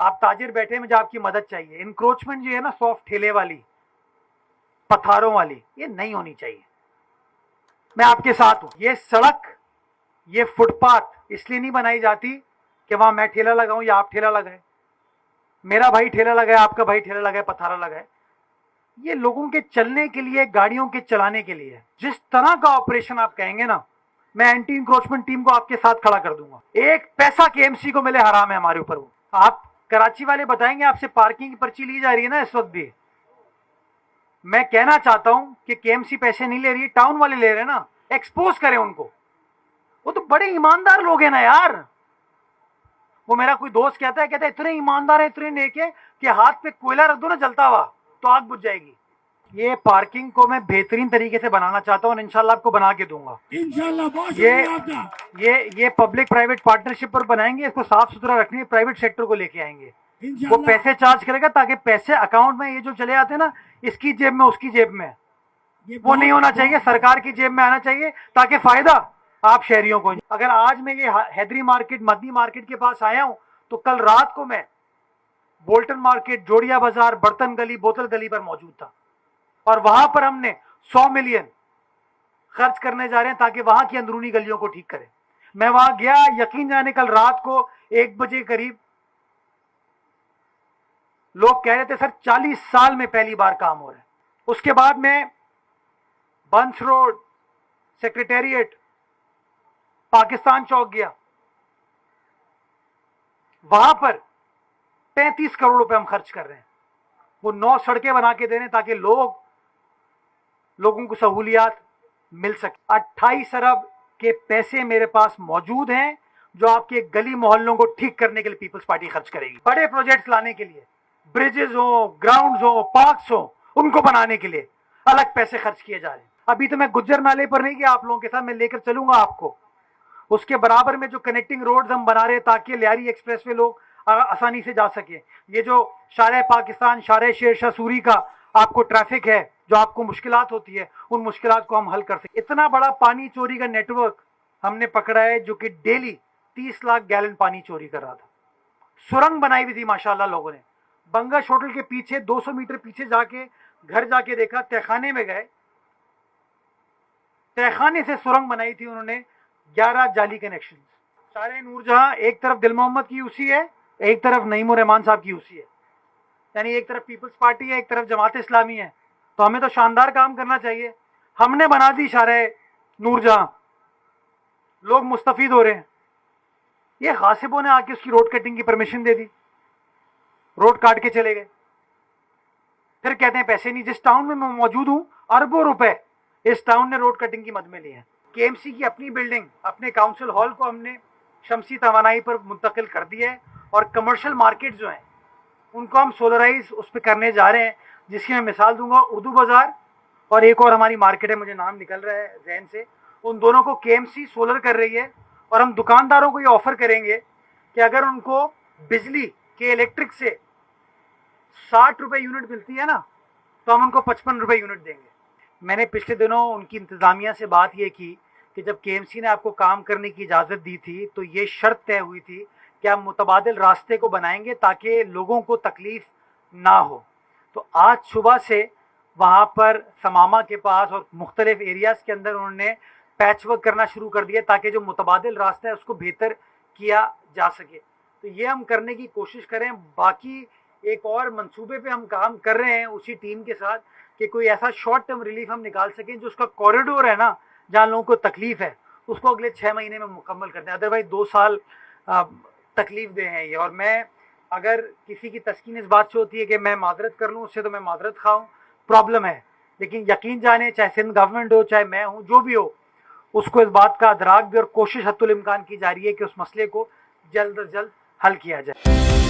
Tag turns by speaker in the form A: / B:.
A: आप ताजिर बैठे हैं, मुझे आपकी मदद चाहिए। इंक्रोचमेंट जो है ना, सॉफ्ट ठेले वाली, पथारों वाली, ये नहीं होनी चाहिए। मैं आपके साथ हूं। ये सड़क, ये फुटपाथ इसलिए नहीं बनाई जाती कि वहां मैं ठेला लगाऊं या आप ठेला लगाए, मेरा भाई ठेला लगाए, आपका भाई ठेला लगाए, पथारा लगाए। ये लोगों के चलने के लिए, गाड़ियों के चलाने के लिए। जिस तरह का ऑपरेशन आप कहेंगे ना, मैं एंटी इंक्रोचमेंट टीम को आपके साथ खड़ा कर दूंगा। एक पैसा केएमसी को मिले हराम है हमारे ऊपर। वो आप कराची वाले बताएंगे, आपसे पार्किंग की पर्ची ली जा रही है ना इस वक्त भी। मैं कहना चाहता हूं कि केएमसी पैसे नहीं ले रही, टाउन वाले ले रहे हैं ना। एक्सपोज करें उनको, वो तो बड़े ईमानदार लोग हैं ना यार। वो मेरा कोई दोस्त कहता है इतने ईमानदार है, इतने नेक है कि हाथ पे कोयला रख दो ना जलता हुआ तो आग बुझ जाएगी। ये पार्किंग को मैं बेहतरीन तरीके से बनाना चाहता हूँ और इंशाल्लाह आपको बना के दूंगा। ये पब्लिक प्राइवेट पार्टनरशिप पर बनाएंगे, इसको साफ सुथरा रखने, प्राइवेट सेक्टर को लेके आएंगे। वो पैसे चार्ज करेगा ताकि पैसे अकाउंट में ये जो चले आते हैं ना, इसकी जेब में उसकी जेब में, वो नहीं होना चाहिए, सरकार की जेब में आना चाहिए, ताकि फायदा आप शहरियों को। अगर आज मैं ये हैदरी मार्केट, मदनी मार्केट के पास आया हूं, तो कल रात को मैं बोल्टन मार्केट, जोड़िया बाजार, बर्तन गली, बोतल गली पर मौजूद था और वहां पर हमने 100 मिलियन खर्च करने जा रहे हैं ताकि वहां की अंदरूनी गलियों को ठीक करें। मैं वहां गया, यकीन जाने कल रात को 1 बजे करीब लोग कह रहे थे सर 40 साल में पहली बार काम हो रहा है। उसके बाद मैं बंस रोड, सेक्रेटेरिएट, पाकिस्तान चौक गया, वहां पर 35 करोड़ रुपए हम खर्च कर रहे हैं। वो 9 सड़कें बना के दे रहे हैं ताकि लोगों को सहूलियात मिल सके। 28 अरब के पैसे मेरे पास मौजूद हैं जो आपके गली मोहल्लों को ठीक करने के लिए पीपल्स पार्टी खर्च करेगी। बड़े प्रोजेक्ट्स लाने के लिए, ब्रिजेस हो, ग्राउंड्स हो, पार्क्स हो, उनको बनाने के लिए अलग पैसे खर्च किए जा रहे हैं। अभी तो मैं गुज्जर नाले पर नहीं गया आप लोगों के साथ, मैं लेकर चलूंगा आपको। उसके बराबर में जो कनेक्टिंग रोड्स हम बना रहे हैं ताकि लियारी एक्सप्रेस पे लोग आसानी से जा सके। ये जो शारे पाकिस्तान, शारे शेर शाह सूरी का आपको ट्रैफिक है, जो आपको मुश्किलात होती है, उन मुश्किलात को हम हल कर सके। इतना बड़ा पानी चोरी का नेटवर्क हमने पकड़ा है जो कि डेली 30 लाख गैलन पानी चोरी कर रहा था। सुरंग बनाई हुई थी माशाल्लाह लोगों ने। बंगश होटल के पीछे 200 मीटर पीछे जाके घर जाके देखा, तहखाने में गए, तहखाने से सुरंग बनाई थी उन्होंने, 11 जाली कनेक्शन। सारे नूरजहां, एक तरफ दिल मोहम्मद की यूसी है, एक तरफ नईमुर रहमान साहब की यूसी है, यानी एक तरफ पीपल्स पार्टी है, एक तरफ जमात इस्लामी है। तो हमें तो शानदार काम करना चाहिए। हमने बना दी सारे नूरजहां, लोग मुस्तफीद हो रहे हैं। ये गासिबों ने आके उसकी रोड कटिंग की परमिशन दे दी, रोड काट के चले गए। फिर कहते हैं पैसे नहीं। जिस टाउन में मैं मौजूद हूं, अरबों रुपए इस टाउन ने रोड कटिंग की मद में लिए हैं। केएमसी की अपनी बिल्डिंग, अपने काउंसिल हॉल को हमने शमसी तवानाई पर मुंतकिल कर दिया है और कमर्शियल मार्केट जो हैं उनको हम सोलराइज उस पर करने जा रहे हैं, जिसकी मैं मिसाल दूंगा। उर्दू बाजार और एक और हमारी मार्केट है, मुझे नाम निकल रहा है जहन से, उन दोनों को केएमसी सोलर कर रही है। और हम दुकानदारों को ये ऑफर करेंगे कि अगर उनको बिजली के इलेक्ट्रिक से 60 रुपए यूनिट मिलती है ना, तो हम उनको 55 रुपए यूनिट देंगे। मैंने पिछले दिनों उनकी इंतजामिया से बात ये की कि जब केएमसी ने आपको काम करने की इजाज़त दी थी तो ये शर्त तय हुई थी कि आप मुतबादिल रास्ते को बनाएंगे ताकि लोगों को तकलीफ ना हो। तो आज सुबह से वहाँ पर समामा के पास और मुख्तलिफ एरियाज़ के अंदर उन्होंने पैच वर्क करना शुरू कर दिया ताकि जो मुतबादिल रास्ता है उसको बेहतर किया जा सके। तो ये हम करने की कोशिश करें। बाकी एक और मंसूबे पे हम काम कर रहे हैं उसी टीम के साथ कि कोई ऐसा शॉर्ट टर्म रिलीफ हम निकाल सकें जो उसका कॉरिडोर है ना, जहाँ लोगों को तकलीफ है, उसको अगले 6 महीने में मुकम्मल करते हैं। अदरवाइज 2 साल तकलीफ दे हैं ये। और मैं, अगर किसी की तस्कीन इस बात से होती है कि मैं माजरत कर लूँ उससे, तो मैं माजरत खाऊँ, प्रॉब्लम है। लेकिन यकीन जाने, चाहे सिंध गवर्नमेंट हो, चाहे मैं हूँ, जो भी हो, उसको इस बात का अदराक भी और कोशिश हत्तुल इम्कान की जा रही है कि उस मसले को जल्द अज जल्द हल किया जाए।